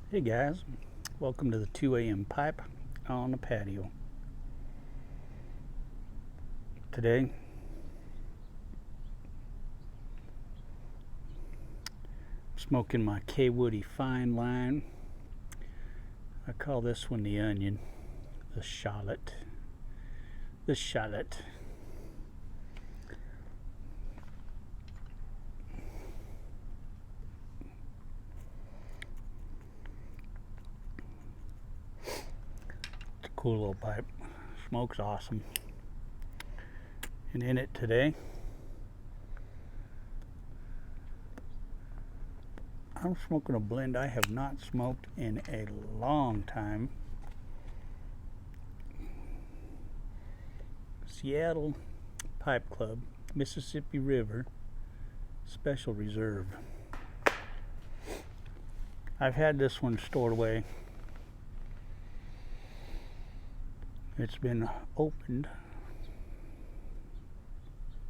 Hey guys, welcome to the 2 a.m. pipe on the patio. Today, I'm smoking my K Woody fine line. I call this one the onion, the shallot. Cool little pipe. Smoke's awesome. And in it today, I'm smoking a blend I have not smoked in a long time. Seattle Pipe Club, Mississippi River Special Reserve. I've had this one stored away. It's been opened.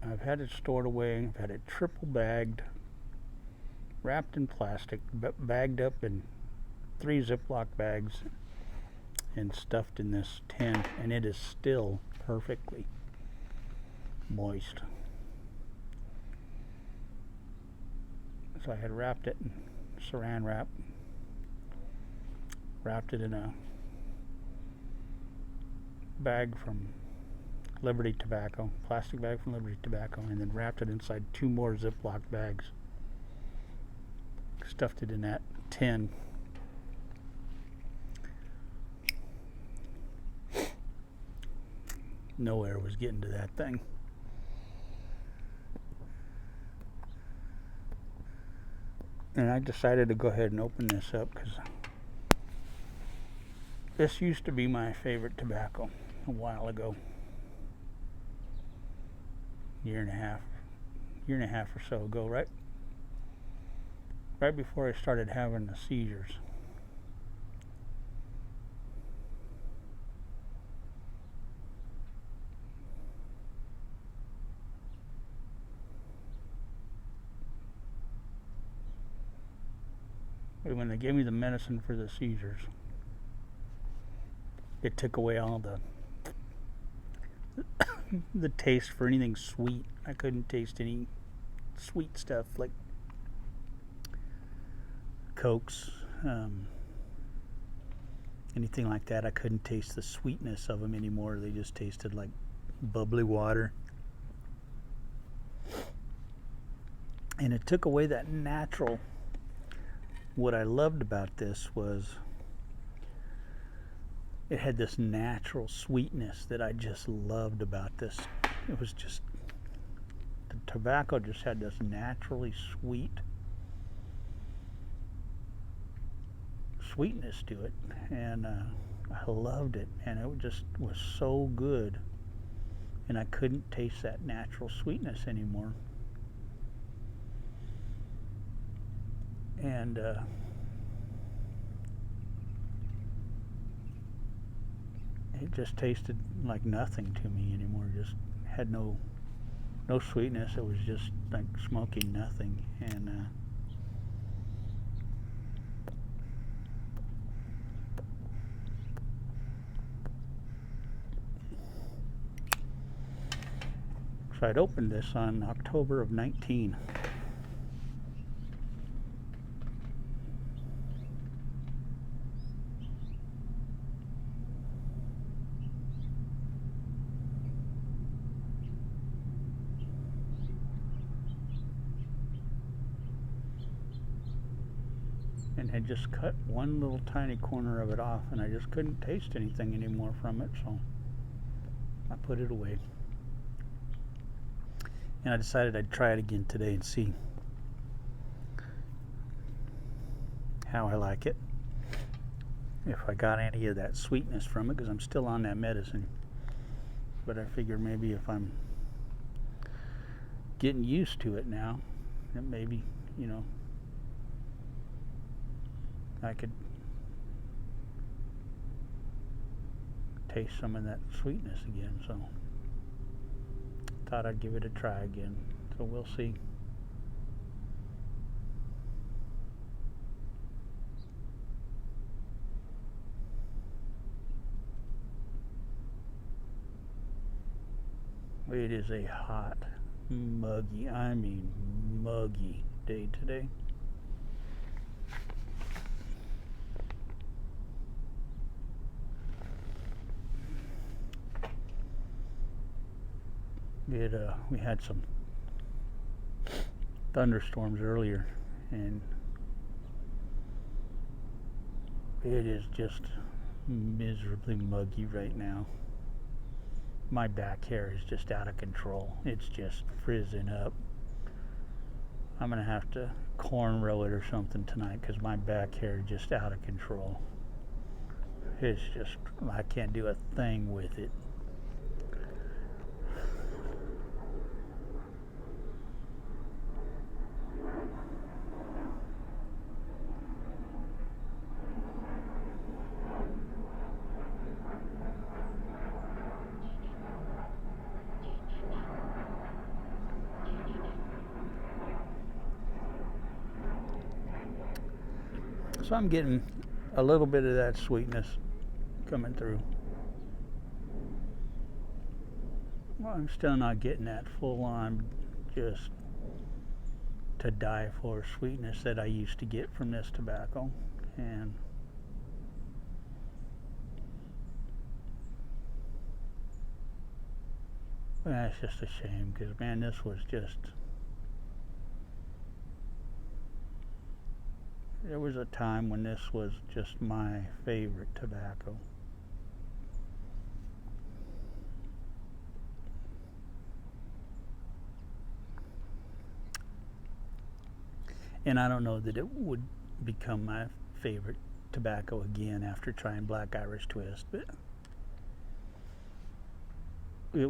I've had it stored away. I've had it triple bagged, wrapped in plastic, bagged up in 3 Ziploc bags, and stuffed in this tin, and it is still perfectly moist. So I had wrapped it in saran wrap, wrapped it in a bag from Liberty Tobacco, plastic bag from Liberty Tobacco, and then wrapped it inside 2 more Ziploc bags. Stuffed it in that tin. No air was getting to that thing. And I decided to go ahead and open this up because this used to be my favorite tobacco a while ago. Year and a half or so ago, right before I started having the seizures. When they gave me the medicine for the seizures, it took away all the taste for anything sweet. I couldn't taste any sweet stuff like Cokes, anything like that. I couldn't taste the sweetness of them anymore. They just tasted like bubbly water. And it took away that natural. What I loved about this was it had this natural sweetness that I just loved about this. It was just, the tobacco just had this naturally sweetness to it, and I loved it, and it just was so good, and I couldn't taste that natural sweetness anymore. And it just tasted like nothing to me anymore. Just had no sweetness. It was just like smoking nothing. And so I'd opened this on October of 19. And had just cut one little tiny corner of it off, and I just couldn't taste anything anymore from it, so I put it away. And I decided I'd try it again today and see how I like it. If I got any of that sweetness from it, because I'm still on that medicine. But I figure maybe if I'm getting used to it now, that maybe, you know, I could taste some of that sweetness again. So thought I'd give it a try again. So we'll see. It is a hot, muggy, I mean muggy day today. We had some thunderstorms earlier, and it is just miserably muggy right now. My back hair is just out of control. It's just frizzing up. I'm gonna have to cornrow it or something tonight because my back hair is just out of control. It's just, I can't do a thing with it. So I'm getting a little bit of that sweetness coming through. Well, I'm still not getting that full-on, just to die for sweetness that I used to get from this tobacco. And that's just a shame, because man, this was just, there was a time when this was just my favorite tobacco. And I don't know that it would become my favorite tobacco again after trying Black Irish Twist, but it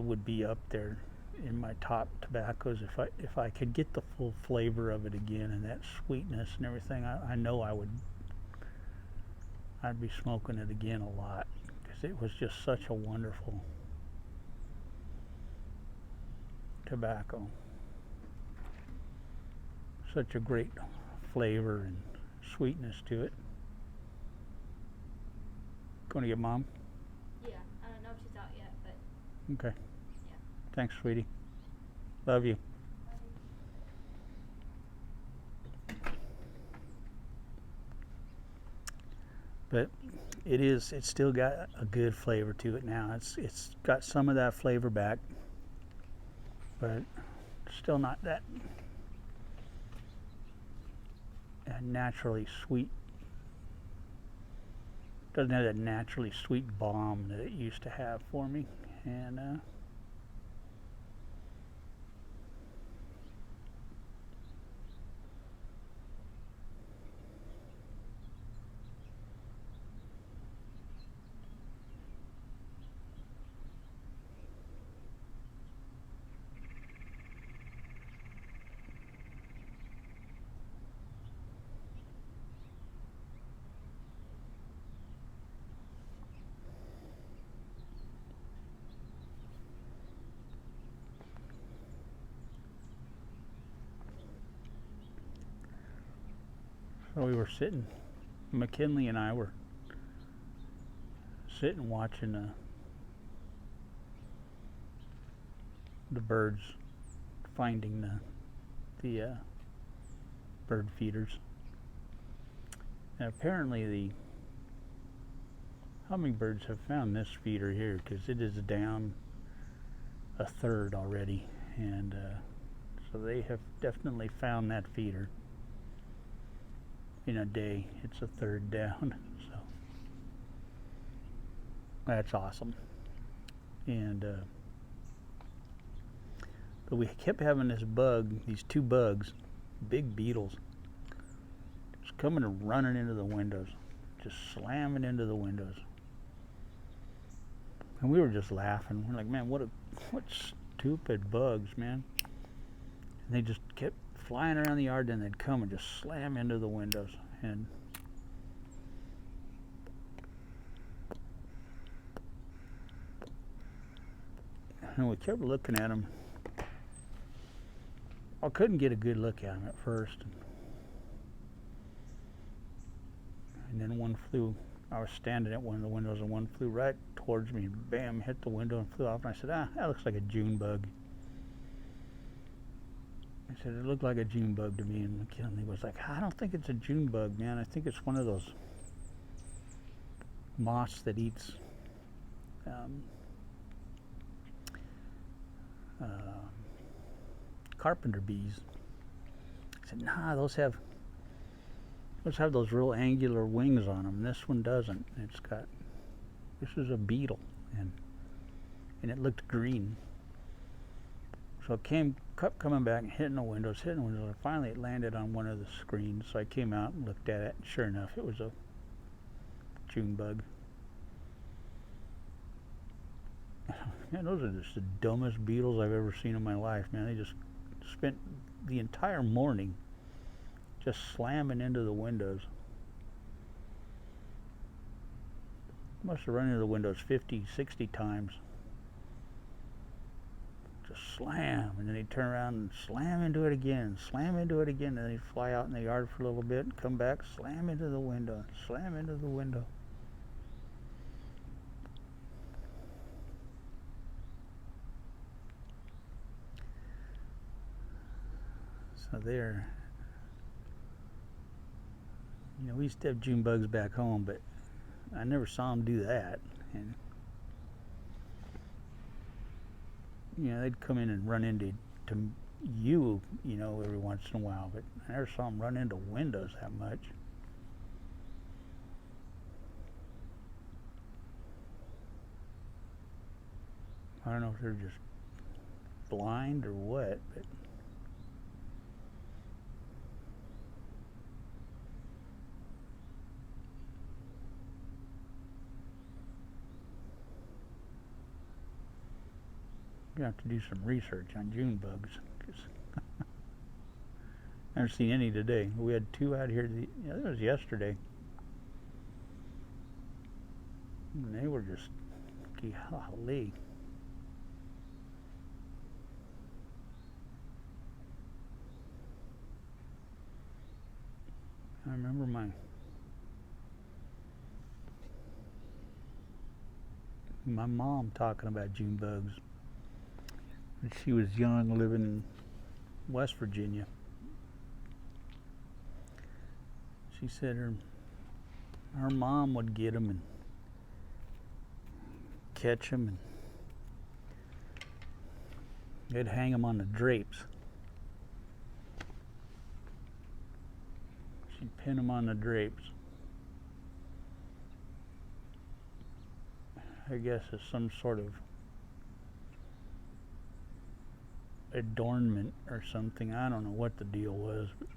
would be up there in my top tobaccos if I could get the full flavor of it again and that sweetness and everything. I know I'd be smoking it again a lot, because it was just such a wonderful tobacco. Such a great flavor and sweetness to it. Going to get Mom? Yeah, I don't know if she's out yet, but Okay. yeah. Thanks, sweetie. Love you. But it's still got a good flavor to it now. It's got some of that flavor back, but still not that naturally sweet. Doesn't have that naturally sweet bomb that it used to have for me. And so we were sitting, McKinley and I were sitting watching the birds finding the bird feeders. And apparently the hummingbirds have found this feeder here, because it is down a third already, and so they have definitely found that feeder in a day. It's a third down, so that's awesome. And But we kept having this bug, these two bugs, big beetles, just coming and running into the windows, just slamming into the windows. And we were just laughing. We're like, man, what stupid bugs, man. And they just kept flying around the yard, then they'd come and just slam into the windows. And we kept looking at them. I couldn't get a good look at them at first. And then one flew. I was standing at one of the windows, and one flew right towards me. Bam, hit the window and flew off. And I said, that looks like a June bug. I said, it looked like a June bug to me. And McKinley was like, I don't think it's a June bug, man. I think it's one of those moths that eats carpenter bees. I said, nah, those have those real angular wings on them. This one doesn't. This is a beetle, and it looked green. So it kept coming back and hitting the windows, and finally it landed on one of the screens. So I came out and looked at it, and sure enough, it was a June bug. Man, those are just the dumbest beetles I've ever seen in my life, man. They just spent the entire morning just slamming into the windows. Must have run into the windows 50, 60 times. Just slam, and then they'd turn around and slam into it again, slam into it again, and then they'd fly out in the yard for a little bit and come back, slam into the window, slam into the window. So there, we used to have June bugs back home, but I never saw them do that. And they'd come in and run into you, every once in a while, but I never saw them run into windows that much. I don't know if they're just blind or what, but you have to do some research on June bugs, because I haven't seen any today. We had two out here. That was yesterday, and they were just golly. I remember my mom talking about June bugs. She was young, living in West Virginia. She said her mom would get them and catch them, and they'd hang them on the drapes. She'd pin them on the drapes. I guess as some sort of adornment or something. I don't know what the deal was. But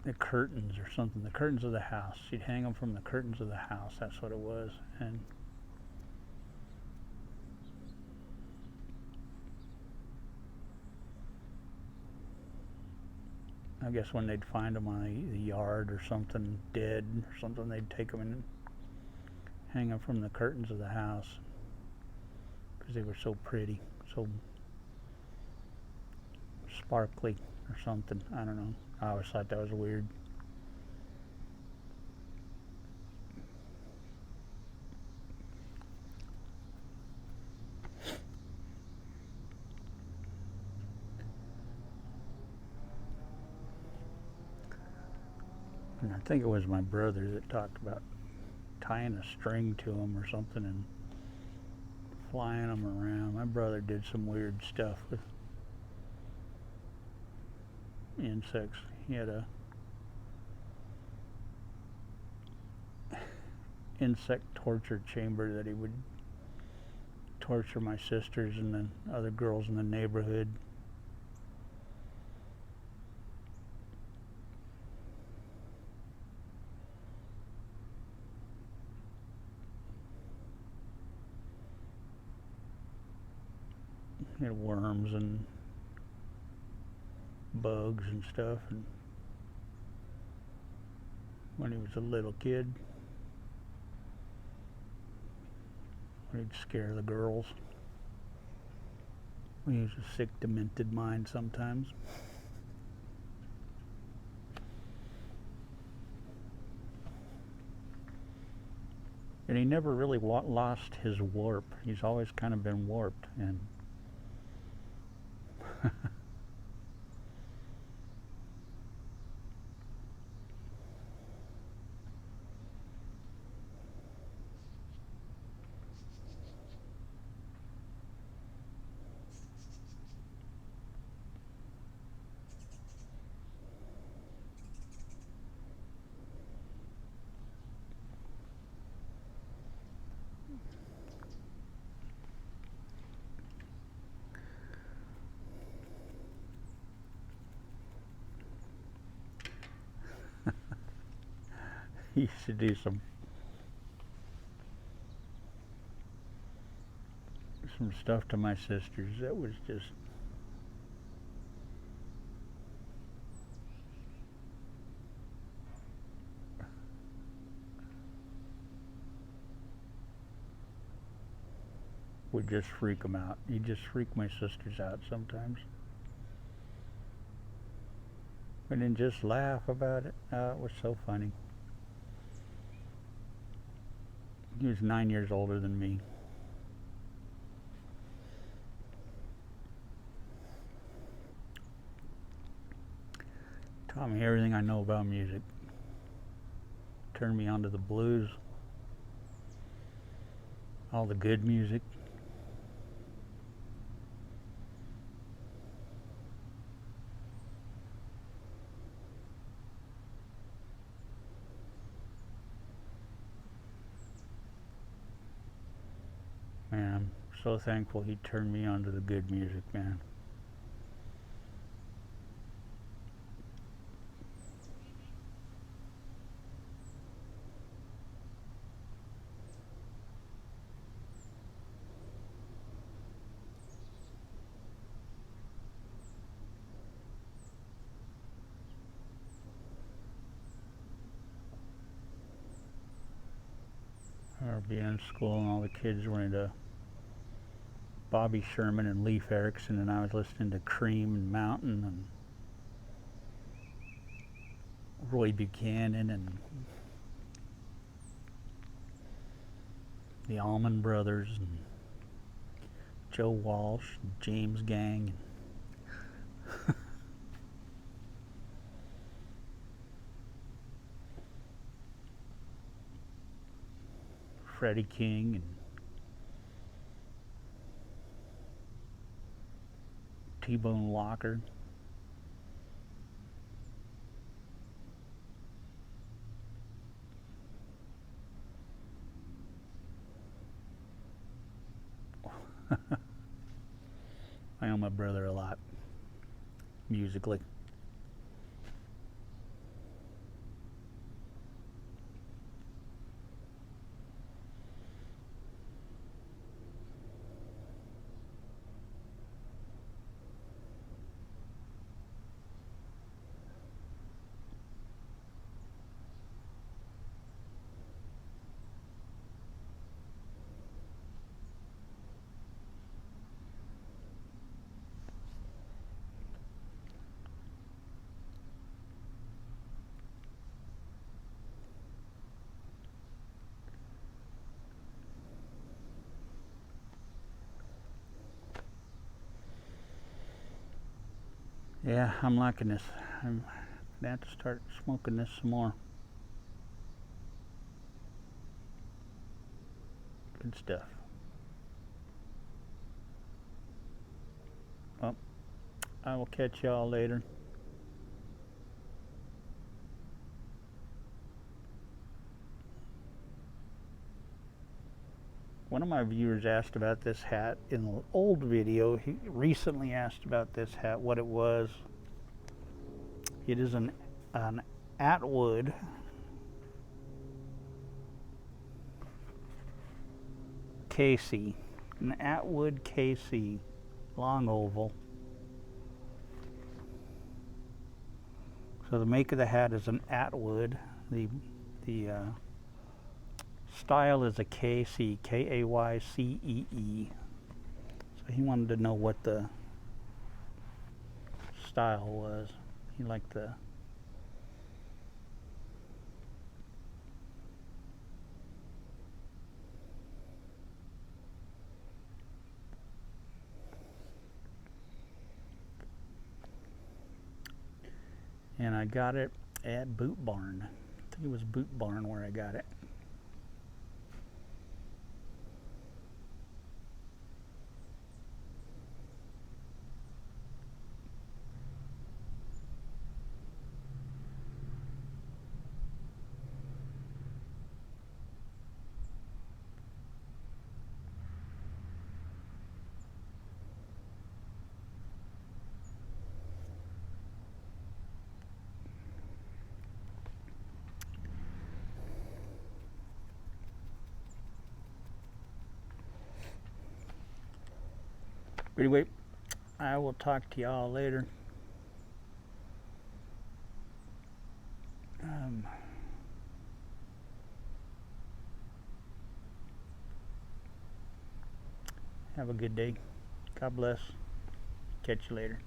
the curtains or something. The curtains of the house. She'd hang them from the curtains of the house. That's what it was. And I guess when they'd find them on the yard or something, dead or something, they'd take them and hang them from the curtains of the house, because they were so pretty, so sparkly or something. I don't know. I always thought that was weird. And I think it was my brother that talked about tying a string to them or something and flying them around. My brother did some weird stuff with insects. He had a insect torture chamber that he would torture my sisters and the other girls in the neighborhood. You know, worms and bugs and stuff. And when he was a little kid, he'd scare the girls. He was a sick, demented mind sometimes. And he never really lost his warp. He's always kind of been warped. And he used to do some stuff to my sisters that was just would just freak them out. He'd just freak my sisters out sometimes. And then just laugh about it. It was so funny. He was 9 years older than me. Taught me everything I know about music. Turned me onto the blues. All the good music. Man, I'm so thankful he turned me on to the good music, man. I remember being in school and all the kids were into Bobby Sherman and Leif Erikson, and I was listening to Cream and Mountain and Roy Buchanan and the Allman Brothers and Joe Walsh and James Gang. Freddie King and T-Bone Walker. I owe my brother a lot, musically. Yeah, I'm liking this. I'm gonna have to start smoking this some more. Good stuff. Well, I will catch y'all later. One of my viewers asked about this hat in an old video. He recently asked about this hat, what it was. It is an Atwood KC, an Atwood KC, long oval. So the make of the hat is an Atwood. The style is a KC, K-A-Y-C-E-E. So he wanted to know what the style was. He liked the and I got it at Boot Barn. I think it was Boot Barn where I got it. But anyway, I will talk to y'all later. Have a good day. God bless. Catch you later.